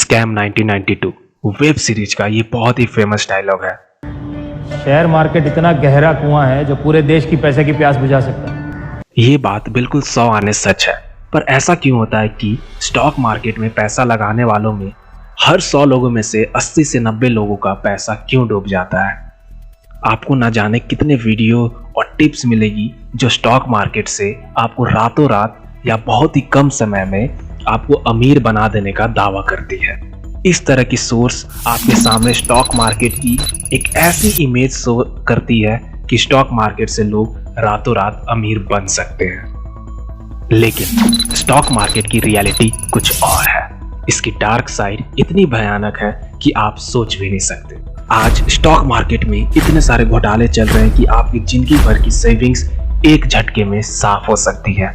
Scam 1992 web series का ये बहुत ही फेमस डायलॉग है। शेयर मार्केट इतना गहरा कुआं है जो पूरे देश की पैसे की प्यास बुझा सकता है। ये बात बिल्कुल 100 आने सच है, पर ऐसा क्यों होता है कि स्टॉक मार्केट में पैसा लगाने वालों में हर 100 लोगों में से 80 से 90 लोगों का पैसा क्यों डूब जाता है? आपको ना जाने कितने वीडियो और टिप्स मिलेगी जो स्टॉक मार्केट से आपको रातों रात या बहुत ही कम समय में आपको अमीर बना देने का दावा करती है। इस तरह की सोर्स आपके सामने स्टॉक मार्केट की एक ऐसी इमेज शो करती है कि स्टॉक मार्केट से लोग रातों रात अमीर बन सकते हैं। लेकिन स्टॉक मार्केट की रियलिटी कुछ और है। इसकी डार्क साइड इतनी भयानक है कि आप सोच भी नहीं सकते। आज स्टॉक मार्केट में इतने सारे घोटाले चल रहे हैं कि आपकी जिंदगी भर की सेविंग्स एक झटके में साफ हो सकती है।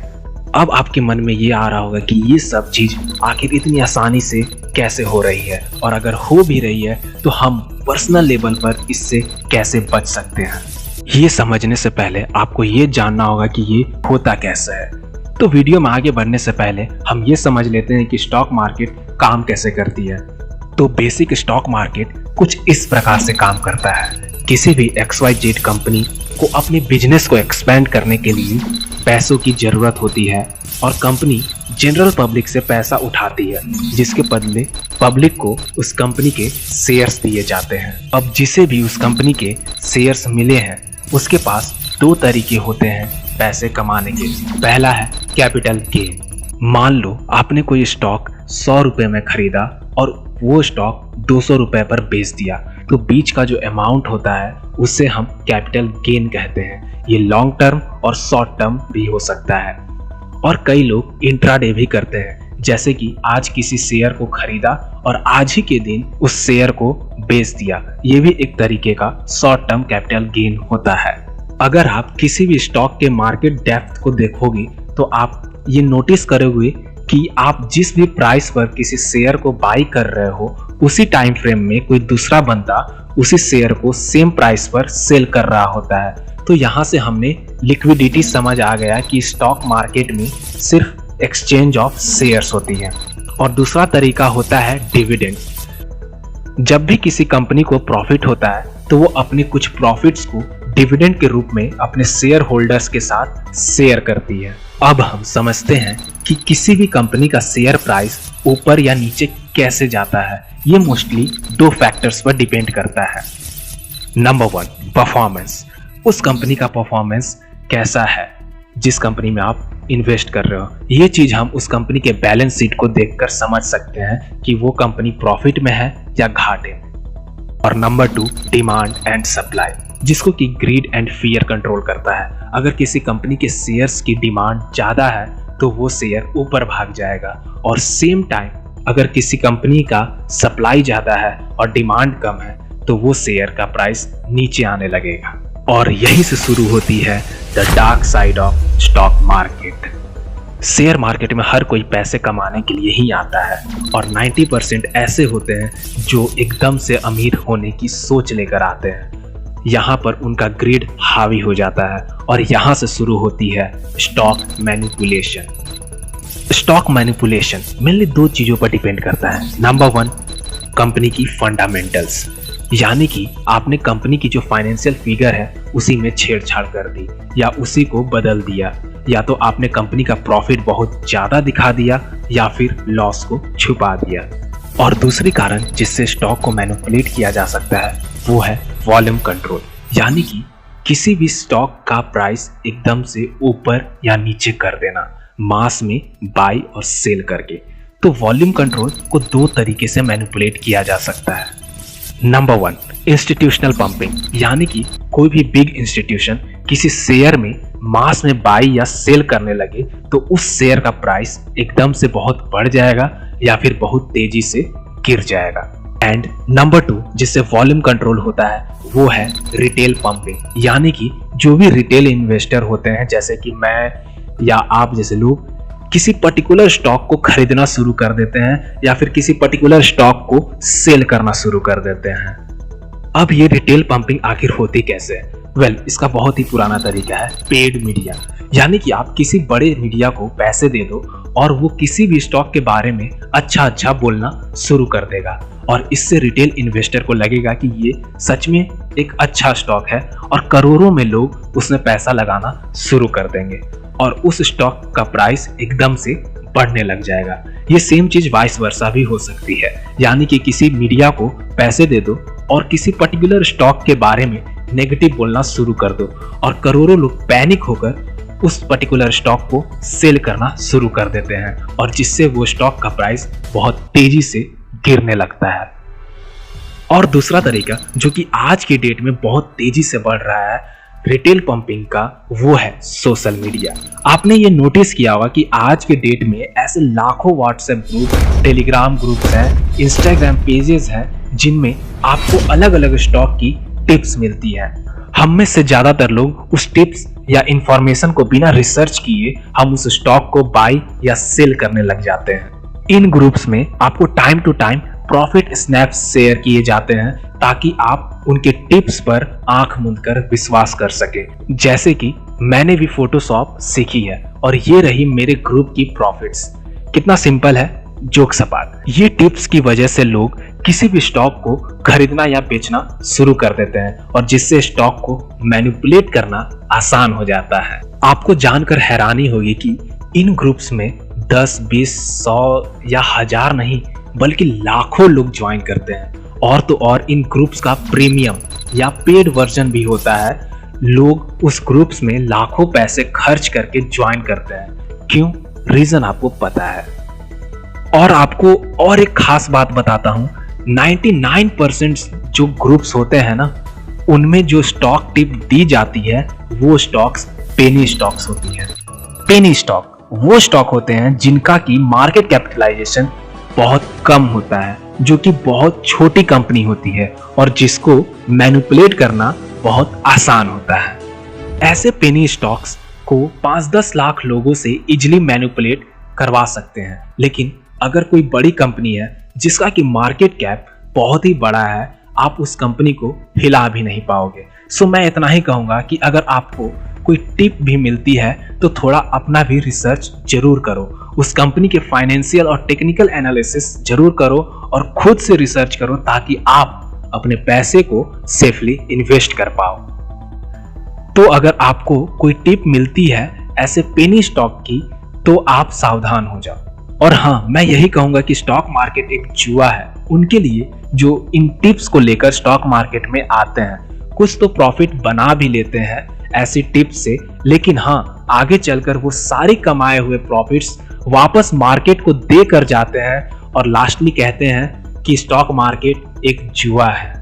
अब आपके मन में ये आ रहा होगा कि ये सब चीज आखिर इतनी आसानी से कैसे हो रही है, और अगर हो भी रही है तो हम पर्सनल लेवल पर इससे कैसे बच सकते हैं। ये समझने से पहले आपको ये जानना होगा कि ये होता कैसे है। तो वीडियो में आगे बढ़ने से पहले हम ये समझ लेते हैं कि स्टॉक मार्केट काम कैसे करती है। तो बेसिक स्टॉक मार्केट कुछ इस प्रकार से काम करता है। किसी भी XYZ कंपनी को अपने बिजनेस को एक्सपेंड करने के लिए पैसों की जरूरत होती है, और कंपनी जनरल पब्लिक से पैसा उठाती है, जिसके बदले पब्लिक को उस कंपनी के शेयर्स दिए जाते हैं। अब जिसे भी उस कंपनी के शेयर्स मिले हैं उसके पास दो तरीके होते हैं पैसे कमाने के। पहला है कैपिटल गेन। मान लो आपने कोई स्टॉक 100 रुपए में खरीदा और वो स्टॉक 200 रुपए पर बेच दिया, तो बीच का जो अमाउंट होता है उसे हम कैपिटल गेन कहते हैं। ये लॉन्ग टर्म और शॉर्ट टर्म भी हो सकता है, और कई लोग इंट्राडे भी करते हैं, जैसे कि आज किसी शेयर को खरीदा और आज ही के दिन उस शेयर को बेच दिया। ये भी एक तरीके का शॉर्ट टर्म कैपिटल गेन होता है। अगर आप किसी भी स्टॉक के मार्केट डेप्थ को देखोगे तो आप ये नोटिस करोगे कि आप जिस भी प्राइस पर किसी शेयर को बाई कर रहे हो उसी टाइम फ्रेम में कोई दूसरा बंदा उसी शेयर को सेम प्राइस पर सेल कर रहा होता है। तो यहाँ से हमने लिक्विडिटी समझ आ गया कि स्टॉक मार्केट में सिर्फ एक्सचेंज ऑफ शेयर्स होती है। और दूसरा तरीका होता है डिविडेंड। जब भी किसी कंपनी को प्रॉफिट होता है तो वो अपने कुछ प्रॉफिट्स को डिविडेंड के रूप में अपने शेयर होल्डर्स के साथ शेयर करती है। अब हम समझते हैं कि किसी भी कंपनी का शेयर प्राइस ऊपर या नीचे कैसे जाता है। ये मोस्टली दो फैक्टर्स पर डिपेंड करता है। Number 1, performance. उस कंपनी का परफॉर्मेंस कैसा है जिस कंपनी में आप इन्वेस्ट कर रहे हो। ये चीज हम उस कंपनी के बैलेंस शीट को देखकर समझ सकते हैं कि वो कंपनी प्रॉफिट में है या घाटे। और नंबर 2, डिमांड एंड सप्लाई, जिसको कि ग्रीड एंड फियर कंट्रोल करता है। अगर किसी कंपनी के शेयर्स की डिमांड ज्यादा है तो वो शेयर ऊपर भाग जाएगा, और सेम टाइम अगर किसी कंपनी का सप्लाई ज्यादा है और डिमांड कम है तो वो शेयर का प्राइस नीचे आने लगेगा। और यहीं से शुरू होती है the dark side of stock market. Share market में हर कोई पैसे कमाने के लिए ही आता है, और 90% ऐसे होते हैं जो एकदम से अमीर होने की सोच लेकर आते हैं। यहाँ पर उनका ग्रिड हावी हो जाता है, और यहाँ से शुरू होती है stock manipulation. Stock manipulation mainly दो चीजों पर डिपेंड करता है। नंबर 1, कंपनी की फंडामेंटल्स, यानी कि आपने कंपनी की जो फाइनेंशियल फिगर है उसी में छेड़छाड़ कर दी या उसी को बदल दिया, या तो आपने कंपनी का प्रॉफिट बहुत ज्यादा दिखा दिया या फिर लॉस को छुपा दिया। और दूसरी कारण जिससे स्टॉक को मैनिपुलेट किया जा सकता है वो है वॉल्यूम कंट्रोल, यानी कि किसी भी स्टॉक का प्राइस एकदम से ऊपर या नीचे कर देना, मास में बाई और सेल करके। तो वॉल्यूम कंट्रोल को दो तरीके से मैनिपुलेट किया जा सकता है। नंबर 1, इंस्टीट्यूशनल पंपिंग, यानी कि कोई भी बिग इंस्टीट्यूशन किसी शेयर में मास में बाई या सेल करने लगे तो उस शेयर का प्राइस एकदम से बहुत बढ़ जाएगा या फिर बहुत तेजी से गिर जाएगा। एंड नंबर 2, जिससे वॉल्यूम कंट्रोल होता है वो है रिटेल पंपिंग, यानी कि जो भी रिटेल इन्वेस्टर होते हैं, जैसे कि मैं या आप जैसे लोग, किसी पर्टिकुलर स्टॉक को खरीदना शुरू कर देते हैं या फिर किसी पर्टिकुलर स्टॉक को सेल करना शुरू कर देते हैं। अब ये रिटेल पंपिंग आखिर होती कैसे है? वेल, इसका बहुत ही पुराना तरीका है पेड मीडिया, यानी कि आप किसी बड़े मीडिया को पैसे दे दो और वो किसी भी स्टॉक के बारे में अच्छा बोलना शुरू कर देगा और इससे रिटेल इन्वेस्टर को लगेगा कि ये सच में एक अच्छा स्टॉक है और करोड़ों में लोग उसमें पैसा लगाना शुरू कर देंगे और उस स्टॉक का प्राइस एकदम से बढ़ने लग जाएगा। ये सेम चीज वाइस वर्सा भी हो सकती है, यानी कि किसी मीडिया को पैसे दे दो और किसी पर्टिकुलर स्टॉक के बारे में नेगेटिव बोलना शुरू कर दो और करोड़ों लोग पैनिक होकर उस पर्टिकुलर स्टॉक को सेल करना शुरू कर देते हैं और जिससे वो स्टॉक का प्राइस बहुत तेजी से गिरने लगता है। और दूसरा तरीका जो कि आज की डेट में बहुत तेजी से बढ़ रहा है रिटेल पंपिंग का, वो है सोशल मीडिया। आपने ये नोटिस किया होगा कि आज के डेट में ऐसे लाखों व्हाट्सएप ग्रुप, टेलीग्राम ग्रुप हैं, इंस्टाग्राम पेजेस हैं जिनमें आपको अलग अलग स्टॉक की टिप्स मिलती है। हम में से ज्यादातर लोग उस टिप्स या इंफॉर्मेशन को बिना रिसर्च किए हम उस स्टॉक को बाय या सेल करने लग जाते हैं। इन ग्रुप्स में आपको time to time profit snaps share किए जाते हैं ताकि आप उनके टिप्स पर आंख मूंद कर विश्वास कर सके। जैसे कि मैंने भी फोटोशॉप सीखी है और ये रही मेरे ग्रुप की प्रॉफिट्स। कितना सिंपल है, जोक सपाट। ये टिप्स की वजह से लोग किसी भी स्टॉक को खरीदना या बेचना शुरू कर देते हैं और जिससे स्टॉक को मैनिपुलेट करना आसान हो जाता है। आपको जानकर हैरानी होगी कि इन ग्रुप्स में 10, 20, 100 या 1000 नहीं बल्कि लाखों लोग ज्वाइन करते हैं। और तो और इन ग्रुप्स का प्रीमियम या पेड वर्जन भी होता है। लोग उस ग्रुप्स में लाखों पैसे खर्च करके ज्वाइन करते हैं। क्यों? रीजन आपको पता है। और आपको और एक खास बात बताता हूं, 99% जो ग्रुप्स होते हैं ना, उनमें जो स्टॉक टिप दी जाती है वो स्टॉक्स पेनी स्टॉक्स होती है। पेनी स्टॉक वो स्टॉक होते हैं जिनका की मार्केट कैपिटलाइजेशन बहुत कम होता है, जो कि बहुत छोटी कंपनी होती है और जिसको मैनिपुलेट करना बहुत आसान होता है। ऐसे पेनी स्टॉक्स को 5-10 लाख लोगों से इजिली मैनिपुलेट करवा सकते हैं। लेकिन अगर कोई बड़ी कंपनी है जिसका कि मार्केट कैप बहुत ही बड़ा है, आप उस कंपनी को हिला भी नहीं पाओगे। सो मैं इतना ही कहूंगा कि अगर आपको कोई टिप भी मिलती है तो थोड़ा अपना भी रिसर्च जरूर करो, उस कंपनी के फाइनेंशियल और टेक्निकल एनालिसिस जरूर करो और खुद से रिसर्च करो ताकि आप अपने पैसे को सेफली इन्वेस्ट कर पाओ। तो अगर आपको कोई टिप मिलती है ऐसे पेनी स्टॉक की तो आप सावधान हो जाओ। और हाँ, मैं यही कहूंगा कि स्टॉक मार्केट एक जुआ है उनके लिए जो इन टिप्स को लेकर स्टॉक मार्केट में आते हैं। कुछ तो प्रॉफिट बना भी लेते हैं ऐसी टिप्स से, लेकिन हाँ, आगे चलकर वो सारी कमाए हुए प्रॉफिट्स वापस मार्केट को दे कर जाते हैं और लास्टली कहते हैं कि स्टॉक मार्केट एक जुआ है।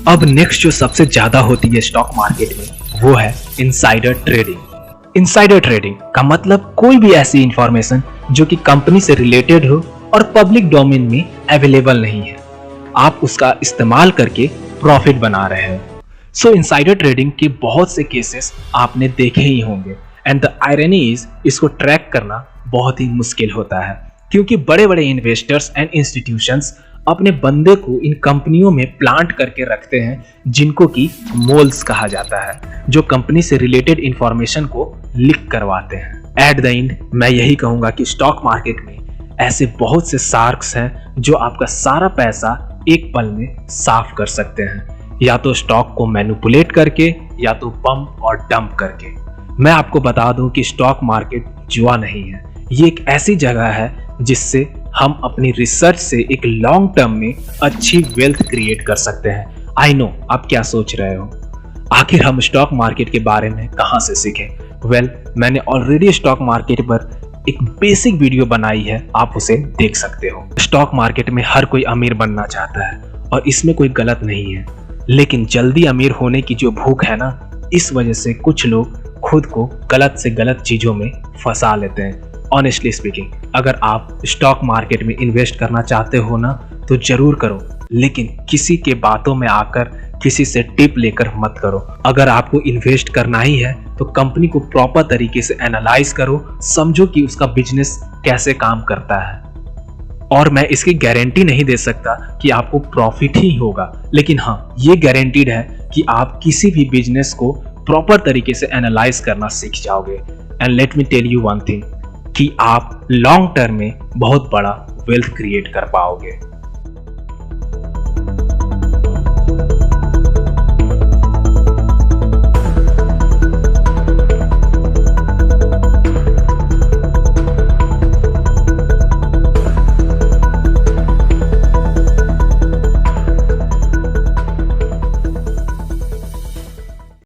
अब नेक्स्ट जो सबसे ज्यादा होती है स्टॉक मार्केट में वो है इनसाइडर ट्रेडिंग। इनसाइडर ट्रेडिंग का मतलब कोई भी ऐसी इंफॉर्मेशन जो कि कंपनी से रिलेटेड हो और पब्लिक डोमेन में अवेलेबल नहीं है, आप उसका इस्तेमाल करके प्रॉफिट बना रहे हो। सो इनसाइडर ट्रेडिंग के बहुत से केसेस आपने देखे ही होंगे एंड द आयरनी इज इसको ट्रैक करना बहुत ही मुश्किल होता है क्योंकि बड़े बड़े इन्वेस्टर्स एंड इंस्टीट्यूशंस अपने बंदे को इन कंपनियों में प्लांट करके रखते हैं जिनको कि मोल्स कहा जाता है, जो कंपनी से रिलेटेड इंफॉर्मेशन को लीक करवाते हैं। एट द एंड मैं यही कहूंगा कि स्टॉक मार्केट में ऐसे बहुत से शार्क्स हैं जो आपका सारा पैसा एक पल में साफ कर सकते हैं, या तो स्टॉक को मैनिपुलेट करके या तो पंप और डंप करके। मैं आपको बता दूं कि स्टॉक मार्केट जुआ नहीं है, ये एक ऐसी जगह है जिससे हम अपनी रिसर्च से एक लॉन्ग टर्म में अच्छी वेल्थ क्रिएट कर सकते हैं। आई नो आप क्या सोच रहे हो, आखिर हम स्टॉक मार्केट के बारे में कहां से सीखें? वेल, मैंने ऑलरेडी स्टॉक मार्केट पर एक बेसिक वीडियो बनाई है, आप उसे देख सकते हो। स्टॉक मार्केट में हर कोई अमीर बनना चाहता है और इसमें कोई गलत नहीं है, लेकिन जल्दी अमीर होने की जो भूख है ना, इस वजह से कुछ लोग खुद को गलत से गलत चीजों में फंसा लेते हैं। ऑनेस्टली स्पीकिंग, अगर आप स्टॉक मार्केट में इन्वेस्ट करना चाहते हो ना तो जरूर करो, लेकिन किसी के बातों में आकर किसी से टिप लेकर मत करो। अगर आपको इन्वेस्ट करना ही है तो कंपनी को प्रॉपर तरीके से एनालाइज करो, समझो कि उसका बिजनेस कैसे काम करता है। और मैं इसकी गारंटी नहीं दे सकता कि आपको प्रॉफिट ही होगा, लेकिन हाँ, ये गारंटीड है कि आप किसी भी बिजनेस को प्रॉपर तरीके से एनालाइज करना सीख जाओगे। And let me tell you one thing कि आप लॉन्ग टर्म में बहुत बड़ा वेल्थ क्रिएट कर पाओगे।